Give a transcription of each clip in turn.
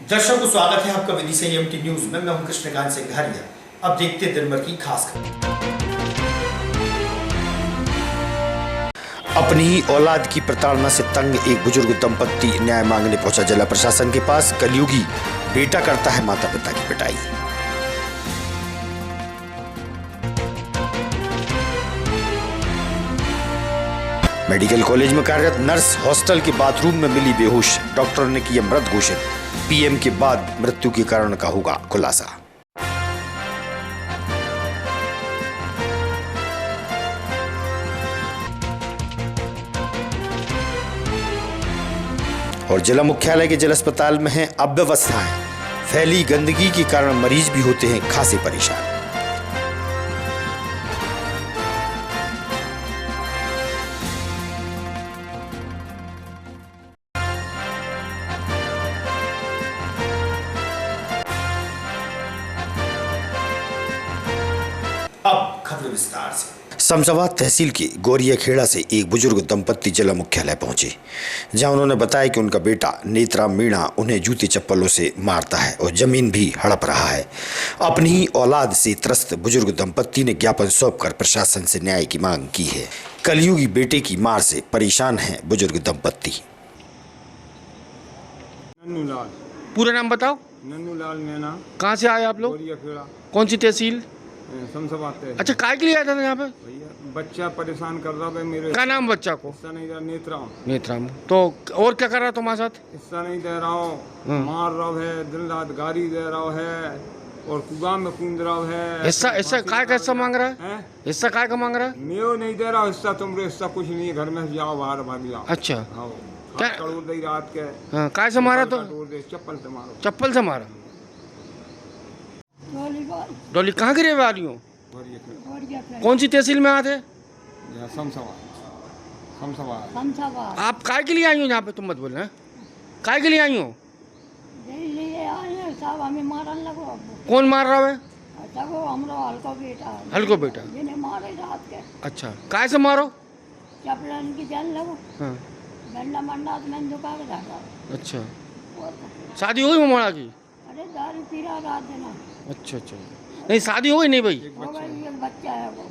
दर्शकों स्वागत है आपका विधि से एमटी न्यूज में। मैं हूं कृष्णकांत सिंघारिया। अब देखते हैं दिन भर की खास खबर। अपनी ही औलाद की प्रताड़ना से तंग एक बुजुर्ग दंपत्ति न्याय मांगने पहुंचा जिला प्रशासन के पास। कलयुगी बेटा करता है माता पिता की पिटाई। मेडिकल कॉलेज में कार्यरत नर्स हॉस्टल के बाथरूम में मिली बेहोश। डॉक्टर ने किया मृत घोषित। पीएम के बाद मृत्यु के कारण का होगा खुलासा। और जिला मुख्यालय के जिला अस्पताल में है अव्यवस्थाएं। फैली गंदगी के कारण मरीज भी होते हैं खासे परेशान। अब खबर विस्तार से। शमशाबाद तहसील के गोरिया खेड़ा से एक बुजुर्ग दंपत्ति जिला मुख्यालय पहुंचे, जहां उन्होंने बताया कि उनका बेटा नेत्राम मीणा उन्हें जूते चप्पलों से मारता है और जमीन भी हड़प रहा है। अपनी ही औलाद से त्रस्त बुजुर्ग दंपत्ति ने ज्ञापन सौंपकर प्रशासन से न्याय की मांग की है। कलयुगी बेटे की मार से परेशान है बुजुर्ग दंपत्ति। नन्नूलाल। पूरा नाम बताओ। नन्नूलाल नैना। कहाँ से आए आप लोग? गोरिया खेड़ा। कौन सी तहसील? शमशाबाद तहसील। अच्छा, काय के लिए आया था यहाँ पे? भैया बच्चा परेशान कर रहा है मेरे। क्या नाम बच्चा को? हिस्सा नहीं दे नेत्राम। नेत्राम। तो और क्या कर रहा तुम्हारे साथ? हिस्सा नहीं दे रहा हूँ, मार रहा है, दिन रात गाड़ी दे रहा है और कुआं में कूद रहा है। हिस्सा हिस्सा काय का हिस्सा मांग रहा है? हिस्सा काय का मांग रहा है? मैं नहीं दे रहा हिस्सा, तुमरे हिस्सा कुछ नहीं है, घर में जाओ, बाहर भाग जाओ। अच्छा, क्या करोड़ दे रात के? हाँ, काय से मारा? तो चप्पल से मारो। चप्पल से मारा। डोली कहाँ गिरे वाली हो? कौन सी तहसील में आते? शमशाबाद। आप काय के लिए आई हो यहाँ पे? तुम मत बोलना। काय के लिए आई हो? साहब हमें मारन लगो। कौन मार रहा है? हल्को बेटा। हल्को बेटा मारे रात के। अच्छा, काय से मारो? चपलन की जल लगो। हाँ। डंडा मंडा तो मैंने दुका के जाता। अच्छा, शादी हो गई ममोड़ा की? अरे दारू पी रहा रात देना। अच्छा अच्छा, नहीं शादी हो गई? नहीं भाई, एक बच्चा है वो।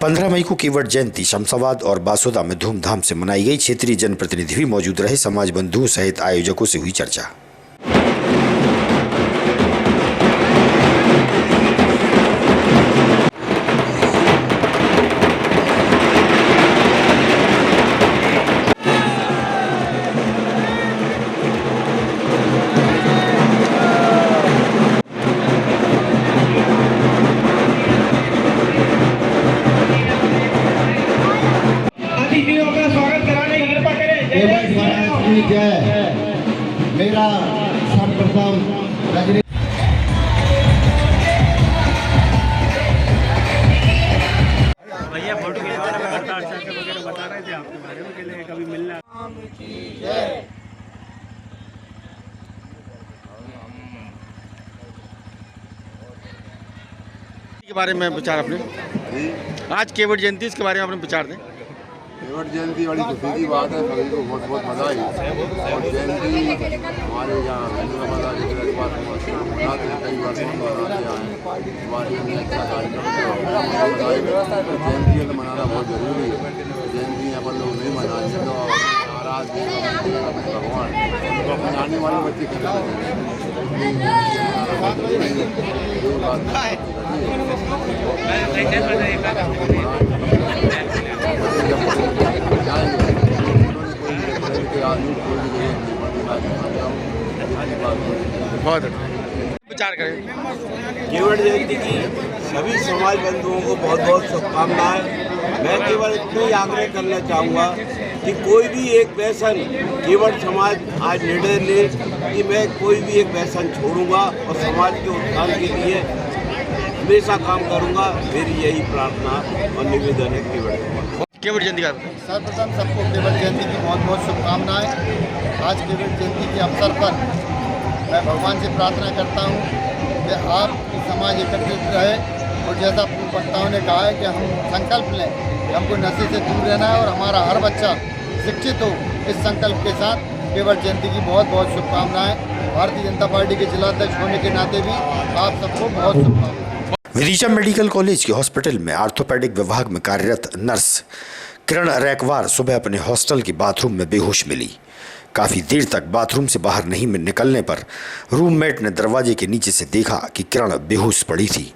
15 मई को केवट जयंती शमशाबाद और बासोदा में धूमधाम से मनाई गई। क्षेत्रीय जनप्रतिनिधि भी मौजूद रहे। समाज बंधुओं सहित आयोजकों से हुई चर्चा। मेरा सर्वप्रथम भैया फोटो खिंचवाने में करता वगैरह बता रहे थे आपके बारे में, के लिए कभी मिलना के बारे में विचार अपने। आज केवट जयंती, इसके बारे में अपने विचार दें। केवट जयंती बड़ी खुशी की बात है, सभी को बहुत बहुत बधाई। और जयंती हमारे यहाँ हिंदू समाज के पास मनाते हैं, कई बार मनाते हैं। हमारे लिए अच्छा कार्यक्रम बधाई। जयंती तो मनाना बहुत जरूरी है। जयंती अपन लोग नहीं मनाते तो नाराज भगवान तो मनाने वाले बच्चे करते बहुत विचार करें। केवट जयंती की सभी समाज बंधुओं को बहुत बहुत शुभकामनाएं। मैं केवल इतना ही आग्रह करना चाहूँगा कि कोई भी एक व्यसन, केवट समाज आज निर्णय ले कि मैं कोई भी एक व्यसन छोड़ूंगा और समाज के उत्थान के लिए हमेशा काम करूंगा। मेरी यही प्रार्थना और निवेदन है केवट जयंती का। सर्वप्रथम सबको केवट जयंती की बहुत बहुत शुभकामनाएं। आज केवट जयंती के अवसर पर मैं भगवान से प्रार्थना करता हूँ कि आपकी समाज एकत्रित रहे और जैसा पूर्व वक्ताओं ने कहा है कि हम संकल्प लें कि हमको नशे से दूर रहना है और हमारा हर बच्चा शिक्षित हो। इस संकल्प के साथ केवट जयंती की बहुत बहुत शुभकामनाएं। भारतीय जनता पार्टी के जिलाध्यक्ष होने के नाते भी आप सबको बहुत शुभकामनाएं। विदिशा मेडिकल कॉलेज के हॉस्पिटल में ऑर्थोपेडिक विभाग में कार्यरत नर्स किरण रैकवार सुबह अपने हॉस्टल के बाथरूम में बेहोश मिली। काफ़ी देर तक बाथरूम से बाहर नहीं निकलने पर रूममेट ने दरवाजे के नीचे से देखा कि किरण बेहोश पड़ी थी।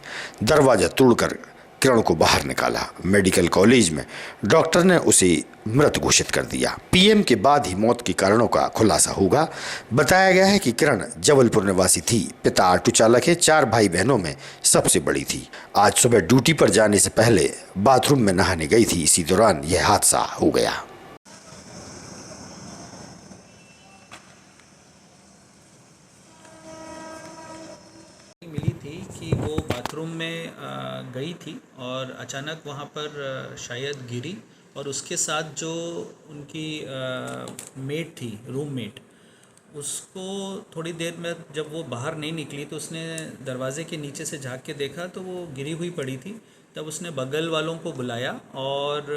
दरवाजा तोड़कर किरण को बाहर निकाला। मेडिकल कॉलेज में डॉक्टर ने उसे मृत घोषित कर दिया। पीएम के बाद ही मौत के कारणों का खुलासा होगा। बताया गया है कि किरण जबलपुर निवासी थी। पिता ऑटो चालक है। 4 भाई बहनों में सबसे बड़ी थी। आज सुबह ड्यूटी पर जाने से पहले बाथरूम में नहाने गई थी। इसी दौरान यह हादसा हो गया। मिली थी कि वो बाथरूम में गई थी और अचानक वहाँ पर शायद गिरी और उसके साथ जो उनकी मेट थी, रूममेट, उसको थोड़ी देर में जब वो बाहर नहीं निकली तो उसने दरवाजे के नीचे से झांक के देखा तो वो गिरी हुई पड़ी थी। तब उसने बगल वालों को बुलाया और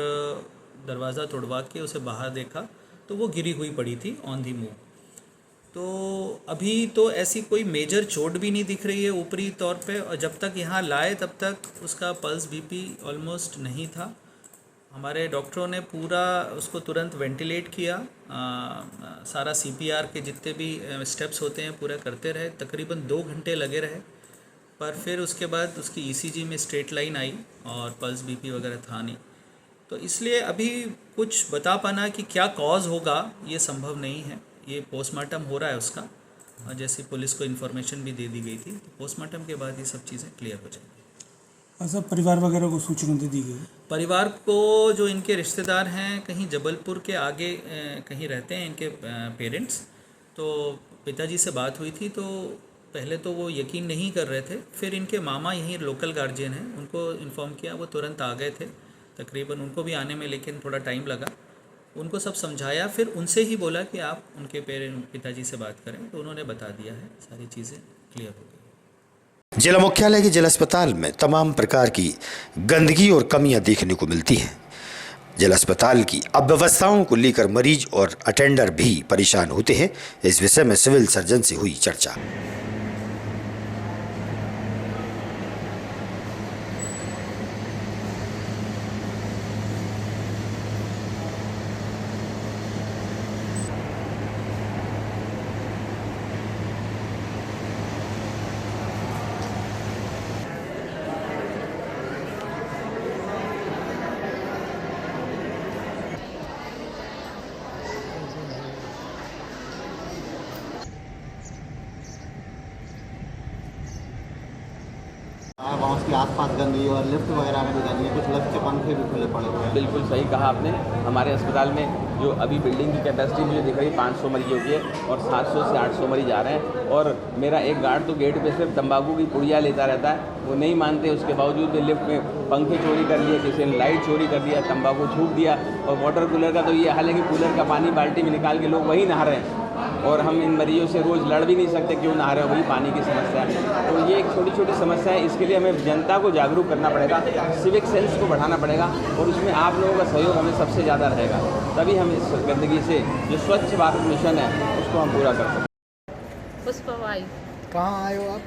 दरवाज़ा तोड़वा के उसे बाहर देखा तो वो गिरी हुई पड़ी थी ऑन दी मूव। तो अभी तो ऐसी कोई मेजर चोट भी नहीं दिख रही है ऊपरी तौर पे, और जब तक यहाँ लाए तब तक उसका पल्स बीपी ऑलमोस्ट नहीं था। हमारे डॉक्टरों ने पूरा उसको तुरंत वेंटिलेट किया, सारा सीपीआर के जितने भी स्टेप्स होते हैं पूरा करते रहे। तकरीबन 2 घंटे लगे रहे, पर फिर उसके बाद उसकी ईसीजी में स्ट्रेट लाइन आई और पल्स बीपी वगैरह था नहीं। तो इसलिए अभी कुछ बता पाना कि क्या कॉज होगा ये संभव नहीं है। ये पोस्टमार्टम हो रहा है उसका, और जैसे पुलिस को इन्फॉर्मेशन भी दे दी गई थी तो पोस्टमार्टम के बाद ये सब चीज़ें क्लियर हो जाएंगी। अच्छा, परिवार वगैरह को सूचना दे दी गई? परिवार को जो इनके रिश्तेदार हैं कहीं जबलपुर के आगे कहीं रहते हैं इनके पेरेंट्स, तो पिताजी से बात हुई थी तो पहले तो वो यकीन नहीं कर रहे थे। फिर इनके मामा यहीं लोकल गार्जियन हैं, उनको इन्फॉर्म किया, वो तुरंत आ गए थे। तकरीबन उनको भी आने में लेकिन थोड़ा टाइम लगा। उनको सब समझाया, फिर उनसे ही बोला कि आप उनके पिताजी से बात करें, तो उन्होंने बता दिया है, सारी चीज़ें क्लियर हो गई। जिला मुख्यालय के जिला अस्पताल में तमाम प्रकार की गंदगी और कमियां देखने को मिलती हैं। जिला अस्पताल की अव्यवस्थाओं को लेकर मरीज और अटेंडर भी परेशान होते हैं। इस विषय में सिविल सर्जन से हुई चर्चा। वहाँ उसके आसपास गंदगी और लिफ्ट वगैरह में भी गंदगी, कुछ लिफ्ट के पंखे भी खुले पड़े हुए हैं। बिल्कुल सही कहा आपने। हमारे अस्पताल में जो अभी बिल्डिंग की कैपेसिटी मुझे दिख रही है 500 मरीजों की है और 700 से 800 मरीज आ रहे हैं। और मेरा एक गार्ड तो गेट पे सिर्फ तंबाकू की पुड़िया लेता रहता है, वो नहीं मानते। उसके बावजूद भी लिफ्ट में पंखे चोरी कर लिए, किसी ने लाइट चोरी कर दिया, तंबाकू छूट दिया। और वाटर कूलर का तो ये हाल है कि कूलर का पानी बाल्टी में निकाल के लोग वही नहा रहे हैं, और हम इन मरीजों से रोज़ लड़ भी नहीं सकते क्यों नहा रहे हो, वही पानी की समस्या है। तो ये एक छोटी छोटी समस्या है, इसके लिए हमें जनता को जागरूक करना पड़ेगा, सिविक सेंस को बढ़ाना पड़ेगा, और उसमें आप लोगों का सहयोग हमें सबसे ज़्यादा रहेगा। तभी हम इस गंदगी से जो स्वच्छ भारत मिशन है उसको हम पूरा कर सकते। पुष्पवाई। कहाँ आए हो आप?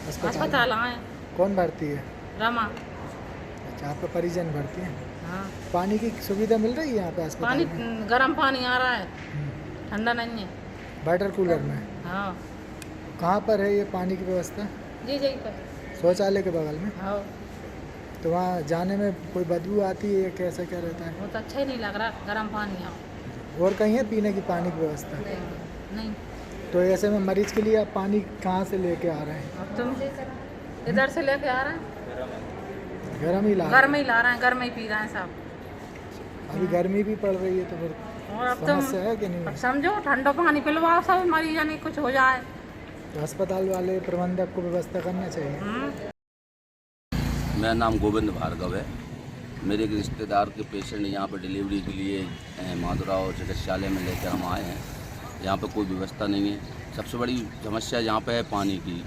अस्पताल आए। कौन भर्ती है? रमा। अच्छा, आपका परिजन भर्ती है? हाँ। पानी की सुविधा मिल रही है यहाँ पे अस्पताल पानी में? गर्म पानी आ रहा है, ठंडा नहीं है। वाटर कूलर में? हाँ। कहाँ पर है ये पानी की व्यवस्था? जी जी पर। शौचालय के बगल में? हाँ। तो वहाँ जाने में कोई बदबू आती है, कैसा क्या रहता है? बहुत अच्छा ही नहीं लग रहा, गर्म पानी आ। और कहीं है पीने की पानी की व्यवस्था? नहीं। तो ऐसे में मरीज के लिए आप पानी कहाँ से लेके आ रहे हैं? अब तुम इधर से लेके आ रहे हैं, गर्म ही ला गर्म ही ला रहे हैं, गर्म ही पी रहे हैं सब। अभी गर्मी भी पड़ रही है तो फिर और अब समस्या है कि नहीं? अब समझो ठंडा पानी पिलवाओ सब मरीज, नहीं कुछ हो जाए तो अस्पताल वाले प्रबंधक को व्यवस्था करना चाहिए। मेरा नाम गोविंद भार्गव है। मेरे एक रिश्तेदार के पेशेंट यहाँ पर डिलीवरी के लिए माधुराव चिकित्सालय में लेकर हम आए हैं। यहाँ पर कोई व्यवस्था नहीं है। सबसे बड़ी समस्या यहाँ पे है पानी की।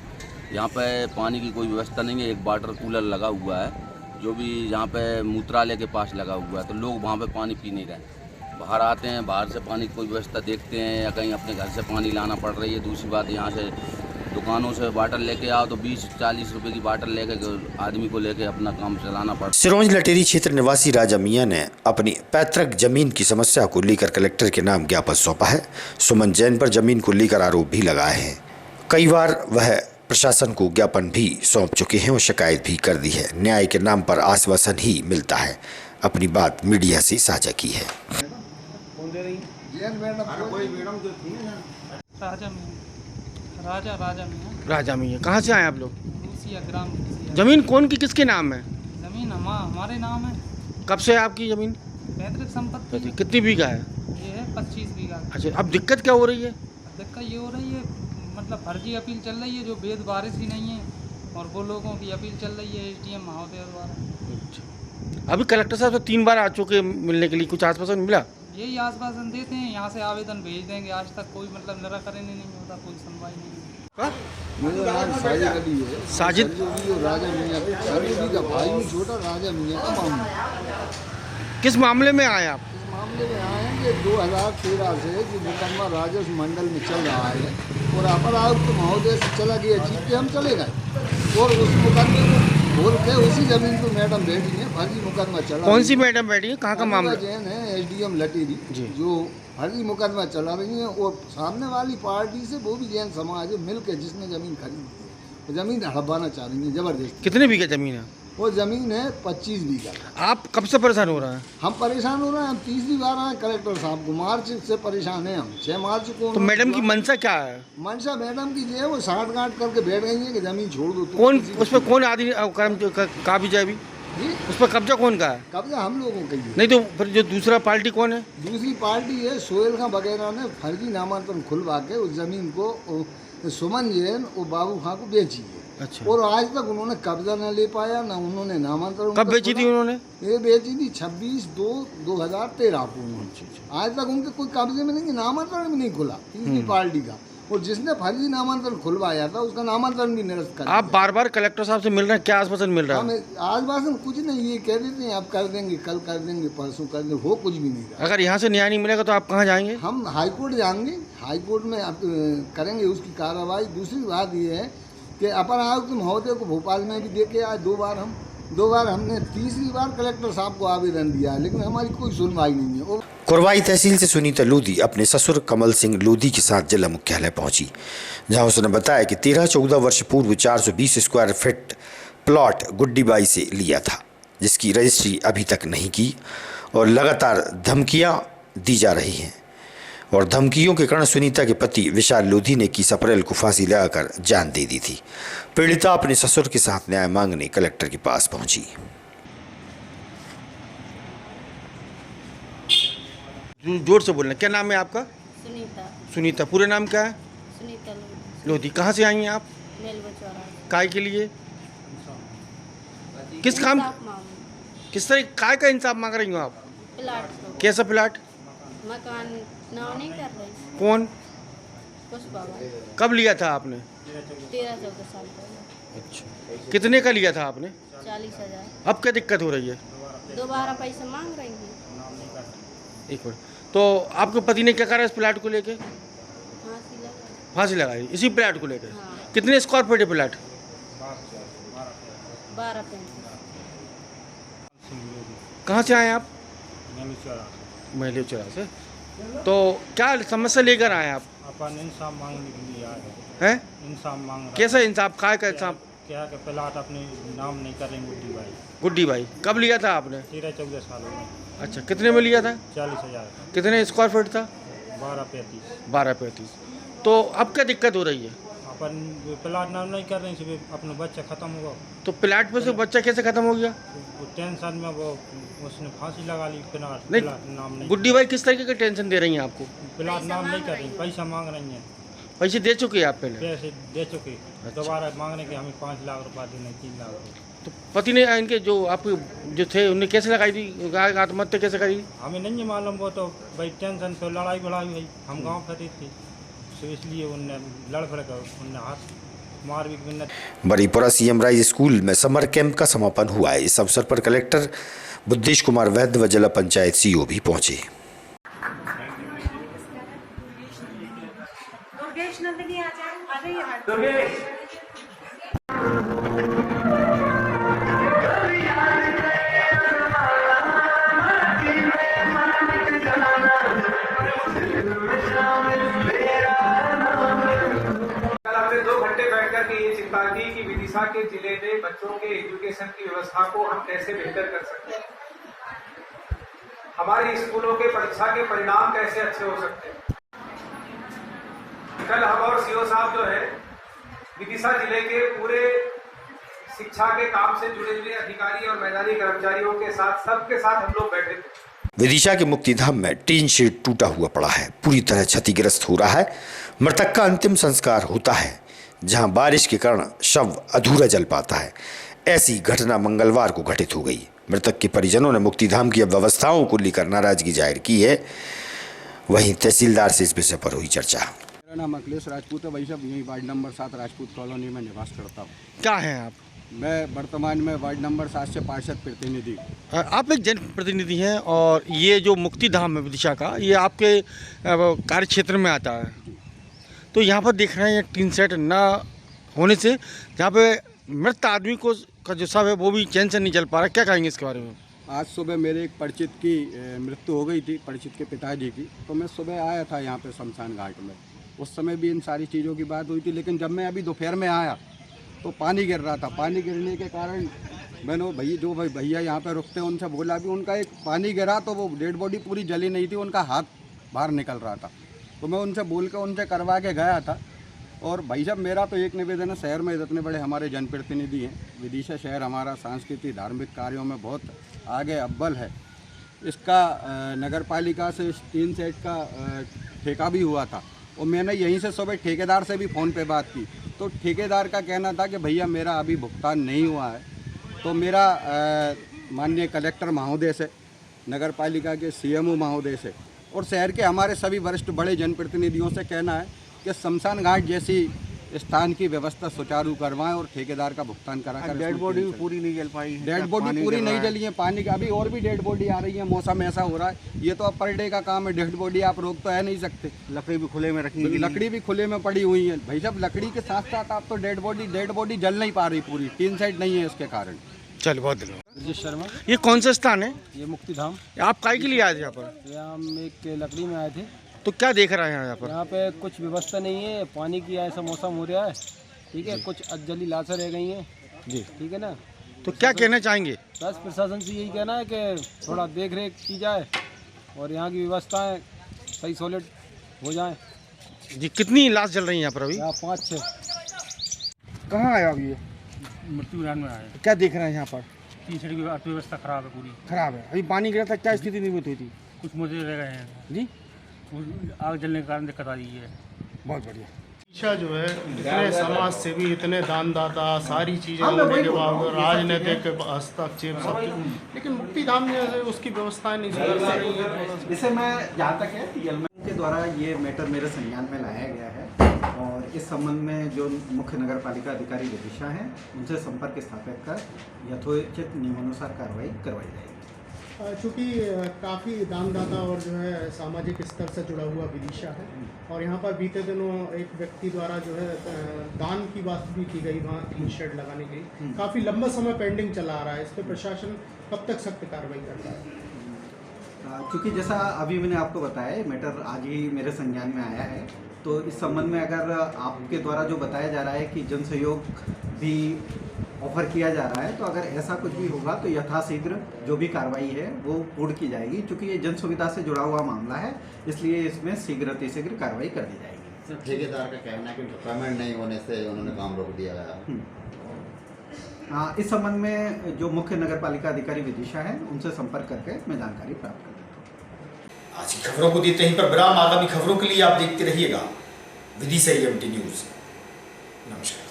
यहाँ पे पानी की कोई व्यवस्था नहीं है। एक वाटर कूलर लगा हुआ है जो भी यहाँ पे मूत्रालय के पास लगा हुआ है, तो लोग वहाँ पे पानी पी नहीं रहे। बाहर आते हैं, बाहर से पानी की कोई व्यवस्था देखते हैं या कहीं अपने घर से पानी लाना पड़ रही है। दूसरी बात, यहाँ से दुकानों से बाटल लेके आओ तो 20-40 रुपए की बाटल लेके आदमी को लेके अपना काम चलाना पड़ता है। सिरोंज लटेरी क्षेत्र निवासी राजा मियां ने अपनी पैतृक जमीन की समस्या को लेकर कलेक्टर के नाम ज्ञापन सौंपा है। सुमन जैन पर जमीन को लेकर आरोप भी लगाए हैं। कई बार वह प्रशासन को ज्ञापन भी सौंप चुके हैं और शिकायत भी कर दी है। न्याय के नाम पर आश्वासन ही मिलता है। अपनी बात मीडिया से साझा की है। राजा मियां कहाँ से आए आप लोग? ग्राम जमीन कौन की किसके नाम है? जमीन हमारे नाम है। कब से है आपकी जमीन? पैतृक संपत्ति। कितनी बीघा है? ये है 25 बीघा। अच्छा, अब दिक्कत क्या हो रही है? दिक्कत ये हो रही है, मतलब फर्जी अपील चल रही है जो वेद बारिश ही नहीं है, और वो लोगों की अपील चल रही है SDM महोदय द्वारा। अभी कलेक्टर साहब से 3 बार आ चुके मिलने के लिए, कुछ आश्वासन मिला? यही आश्वासन देते हैं, यहाँ से आवेदन भेज देंगे। आज तक कोई मतलब निराकरण नहीं होता, कोई सुनवाई नहीं होती। मेरा नाम साजिद अली है। साजिद राजा मियां का भाई में छोटा राजा मियां का मामला। किस मामले में आए आप? इस मामले में आए हैं कि 2013 से जो मुकदमा राजस्व मंडल में चल रहा है और अपर आयुक्त महोदय से चला गया, जीत के हम चले गए और उस मुकदमे को बोल के उसी जमीन पर मैडम बैठी है, फर्जी मुकदमा चला। कौन सी मैडम बैठी है? कहाँ का मामला? जैन है SDM लटेरी, जो फर्जी मुकदमा चला रही है और सामने वाली पार्टी से वो भी जैन समाज है मिल के जिसने जमीन खरीदी है, जमीन हड़पवाना चाह रही है जबरदस्ती। कितने बीघा जमीन है? वो जमीन है 25 बीघा। आप कब से परेशान हो रहे हैं? हम परेशान हो रहे हैं, हम तीसरी बार आए कलेक्टर साहब को। मार्च से परेशान हैं हम, 6 मार्च को। तो मैडम की मंशा क्या है? मंशा मैडम की जो है वो साठ गांठ करके बैठ गई है कि जमीन छोड़ दो। कौन उस पर कौन आदमी काबिज है अभी? उस पर कब्जा कौन का है? कब्जा हम लोगों का ही। नहीं तो फिर जो दूसरा पार्टी कौन है? दूसरी पार्टी है सोहेल खां वगैरह ने फर्जी नामांकन खुलवा के उस जमीन को सुमन जैन और बाबू खां को बेची है। अच्छा। और आज तक उन्होंने कब्जा न ले पाया, न उन्होंने नामांतरण। कब बेची थी उन्होंने? ये बेची थी 26/2/2013 को उन्होंने। आज तक उनके कोई कब्जे में नहीं, नामांतरण भी नहीं खुला तीसरी पार्टी का। और जिसने फर्जी नामांतरण खुलवाया था उसका नामांतरण भी निरस्त कर। आप बार बार कलेक्टर साहब से मिल रहे हैं, क्या आश्वासन मिल रहा है? हमें आश्वासन कुछ नहीं, ये कह देते हैं आप कर देंगे, कल कर देंगे, परसों कर देंगे, हो कुछ भी नहीं रहा। अगर यहाँ से न्याय नहीं मिलेगा तो आप कहाँ जाएंगे? हम हाईकोर्ट जाएंगे, हाईकोर्ट में आप करेंगे उसकी कार्रवाई। दूसरी बात ये है कि अपर आयुक्त महोदय को भोपाल में भी देके आए 2 बार हम। 2 बार हमने, तीसरी बार कलेक्टर साहब को आवेदन दिया, लेकिन हमारी कोई सुनवाई नहीं है। कुरवाई तहसील से सुनीता लोधी अपने ससुर कमल सिंह लोधी के साथ जिला मुख्यालय पहुंची, जहां उसने बताया कि 13-14 वर्ष पूर्व 420 स्क्वायर फीट प्लॉट गुड्डीबाई से लिया था, जिसकी रजिस्ट्री अभी तक नहीं की और लगातार धमकियां दी जा रही हैं। और धमकियों के कारण सुनीता के पति विशाल लोधी ने 21 अप्रैल को फांसी लगाकर जान दे दी थी। पीड़िता अपने ससुर के साथ न्याय मांगने कलेक्टर के पास पहुंची। जोर से बोलना। क्या नाम है आपका? सुनीता। सुनीता, पूरे नाम क्या है? सुनीता लोधी। कहाँ से आई हैं आप? काय के लिए? किस काम, किस तरह काय का इंसाफ मांग रही हो आप? प्लाट। कैसा प्लाट? मकान नाव नहीं कर रहे। कौन? कुछ बाबा। कब लिया था आपने? 13-14 साल पहले। अच्छा, कितने का लिया था आपने? 40,000। अब क्या दिक्कत हो रही है? दोबारा पैसे मांग रही हैं। एक मिनट, तो आपके पति ने क्या करा इस प्लाट को लेके? फांसी लगाई इसी प्लाट को लेकर? हाँ। कितने स्क्वायर फीट है प्लाट? 12-35। कहाँ से आए आप? महले चौरा से। तो क्या समस्या लेकर आए आप? अपन इंसाफ मांगने के लिए आए हैं? इंसाफ मांग रहे। कैसा इंसाफ? काय का इंसाफ? क्या कि प्लाट अपने नाम नहीं करेंगे गुड्डी भाई। गुड्डी भाई कब लिया था आपने? 13-14 साल हो गए। अच्छा, कितने में लिया था? 40,000। कितने स्क्वायर फीट था? 12-35। 12-35। तो अब क्या दिक्कत हो रही है? अपन प्लाट नाम नहीं कर रहे हैं, सिर्फ अपना बच्चा खत्म हुआ। तो प्लाट पे से बच्चा कैसे खत्म हो गया? वो टेंशन में वो उसने फांसी लगा ली। प्लाट नाम नहीं। गुड्डी भाई किस तरीके की टेंशन दे रही हैं आपको? प्लाट नाम नहीं कर रही, पैसा मांग रही हैं। पैसे दे चुके हैं आप पहले? पैसे दे चुके। दोबारा मांगने के हमें 5 लाख रुपया देने, 3 लाख रुपये। तो पति ने इनके जो आपके जो थे उन्हें कैसे लगाई थी? आत्महत्या कैसे करी? हमें नहीं मालूम, वो तो भाई टेंशन पे लड़ाई बढ़ाई हुई। हम गांव फटे थे, तो इसलिए उनने लड़ फड़ कर उनने हाथ मार भी। बरीपुरा CM राइज स्कूल में समर कैंप का समापन हुआ है। इस अवसर पर कलेक्टर बुद्धेश कुमार वैद्य व जिला पंचायत CO भी पहुंचे। दुर्गेश नंदिनी आ जाइए दुर्गेश चिंता की कि विदिशा के जिले में बच्चों के एजुकेशन की व्यवस्था को हम कैसे बेहतर कर सकते हैं, हमारे स्कूलों के परीक्षा के परिणाम कैसे अच्छे हो सकते हैं। कल हम और सीओ साहब जो है विदिशा जिले के पूरे शिक्षा के काम से जुड़े हुए अधिकारी और मैदानी कर्मचारियों के साथ सबके साथ हम लोग बैठे थे। विदिशा के मुक्तिधाम में टीन शेड टूटा हुआ पड़ा है, पूरी तरह क्षतिग्रस्त हो रहा है। मृतक का अंतिम संस्कार होता है जहां बारिश के कारण शव अधूरा जल पाता है। ऐसी घटना मंगलवार को घटित हो गई। मृतक के परिजनों ने मुक्तिधाम की व्यवस्थाओं को लेकर नाराजगी जाहिर की है। वहीं तहसीलदार से इस विषय पर हुई चर्चा। मेरा नाम अखिलेश राजपूत है, भाई साहब यही वार्ड नंबर 7 राजपूत कॉलोनी में निवास करता हूँ। क्या है आप? मैं वर्तमान में वार्ड नंबर 7 से पार्षद प्रतिनिधि। आप एक जनप्रतिनिधि हैं और ये जो मुक्तिधाम है विदिशा का, ये आपके कार्य क्षेत्र में आता है। तो यहाँ पर देख रहे हैं टीन सेट ना होने से जहाँ पे मृत आदमी को का जो शव है वो भी चैन से नहीं चल पा रहा। क्या कहेंगे इसके बारे में? आज सुबह मेरे एक परिचित की मृत्यु हो गई थी, परिचित के पिताजी की। तो मैं सुबह आया था यहाँ पे शमशान घाट में, उस समय भी इन सारी चीज़ों की बात हुई थी। लेकिन जब मैं अभी दोपहर में आया तो पानी गिर रहा था। पानी गिरने के कारण मैंने भैया यहाँ पे रुकते हैं उनसे बोला भी, उनका एक पानी गिरा तो वो डेड बॉडी पूरी जली नहीं थी, उनका हाथ बाहर निकल रहा था। तो मैं उनसे बोल के उनसे करवा के गया था। और भाई साहब मेरा तो एक निवेदन है, शहर में इतने बड़े हमारे जनप्रतिनिधि हैं, विदिशा शहर हमारा सांस्कृतिक धार्मिक कार्यों में बहुत आगे अव्वल है। इसका नगर पालिका से टीन सेट का ठेका भी हुआ था और मैंने यहीं से सुबह ठेकेदार से भी फ़ोन पे बात की। तो ठेकेदार का कहना था कि भैया मेरा अभी भुगतान नहीं हुआ है। तो मेरा माननीय कलेक्टर महोदय से, नगर पालिका के सीएमओ महोदय से और शहर के हमारे सभी वरिष्ठ बड़े जनप्रतिनिधियों से कहना है कि शमशान घाट जैसी स्थान की व्यवस्था सुचारू करवाएं और ठेकेदार का भुगतान कराकर। डेड बॉडी भी पूरी नहीं जल पाई है। डेड बॉडी पूरी नहीं जली है, पानी का अभी और भी डेड बॉडी आ रही है। मौसम ऐसा हो रहा है, ये तो अब पर डे का काम है। डेड बॉडी आप रोक तो है नहीं सकते। लकड़ी भी खुले में रखी, लकड़ी भी खुले में पड़ी हुई है। भाई साहब लकड़ी के साथ साथ आप तो डेड बॉडी जल नहीं पा रही पूरी, टीन सेट नहीं है इसके कारण। चल बहुत धन्यवाद। ब्रजेश शर्मा। ये कौन सा स्थान है? ये मुक्तिधाम। आप काय के लिए आए थे यहाँ पर? यहाँ हम एक लकड़ी में आए थे। तो क्या देख रहे हैं यहाँ पर? यहाँ पे कुछ व्यवस्था नहीं है, पानी की ऐसा मौसम हो रहा है, ठीक है। कुछ अजली लाशें रह गई हैं जी, ठीक है ना। तो क्या कहना चाहेंगे? बस प्रशासन से यही कहना है कि थोड़ा देख रेख की जाए और यहाँ की व्यवस्थाएं सही सॉलिड हो जाएं। जी, कितनी लाश जल रही हैं यहाँ पर अभी? यहाँ 5-6। कहाँ आया अभी ये? मृत्युदान में आए। क्या देख रहे हैं यहाँ पर? टीन सेट की अर्थव्यवस्था खराब है, पूरी खराब है। अभी पानी गिरा था, क्या स्थिति निर्मित हुई थी? कुछ मुझे रह गए हैं जी, आग जलने के कारण दिक्कत आ रही है। बहुत बढ़िया। विदिशा जो है इतने समाज सेवी, इतने दानदाता, सारी चीज़ें होने के बावजूद राजनीतिक हस्तक्षेप सब, लेकिन मुक्तिधाम में उसकी व्यवस्थाएं नहीं सुधर पा रही है। इसे मैं जहाँ तक है के द्वारा ये मैटर मेरे संज्ञान में लाया गया है और इस संबंध में जो मुख्य नगर पालिका अधिकारी विदिशा हैं उनसे संपर्क स्थापित कर यथोचित नियमानुसार कार्रवाई करवाई जाएगी। चूँकि काफ़ी दानदाता और जो है सामाजिक स्तर से जुड़ा हुआ विदिशा है और यहाँ पर बीते दिनों एक व्यक्ति द्वारा जो है दान की बात भी की गई, वहाँ टीन शेड लगाने की काफ़ी लंबा समय पेंडिंग चला आ रहा है। इस पर प्रशासन कब तक सख्त कार्रवाई करता है? क्योंकि जैसा अभी मैंने आपको बताया मैटर आज ही मेरे संज्ञान में आया है, तो इस संबंध में अगर आपके द्वारा जो बताया जा रहा है कि जन सहयोग भी ऑफर किया जा रहा है, तो अगर ऐसा कुछ भी होगा तो यथाशीघ्र जो भी कार्रवाई है वो पूर्ण की जाएगी। क्योंकि ये जन सुविधा से जुड़ा हुआ मामला है, इसलिए इसमें शीघ्र कार्रवाई कर दी जाएगी। ठेकेदार का कहना है कि पेमेंट नहीं होने से उन्होंने काम रोक दिया गया। इस संबंध में जो मुख्य नगर पालिका अधिकारी विदिशा है उनसे संपर्क करके मैं जानकारी प्राप्त कर लेता हूँ। आज की खबरों को देते हैं पर विराम। आगामी खबरों के लिए आप देखते रहिएगा विदिशा EMT न्यूज़। नमस्कार।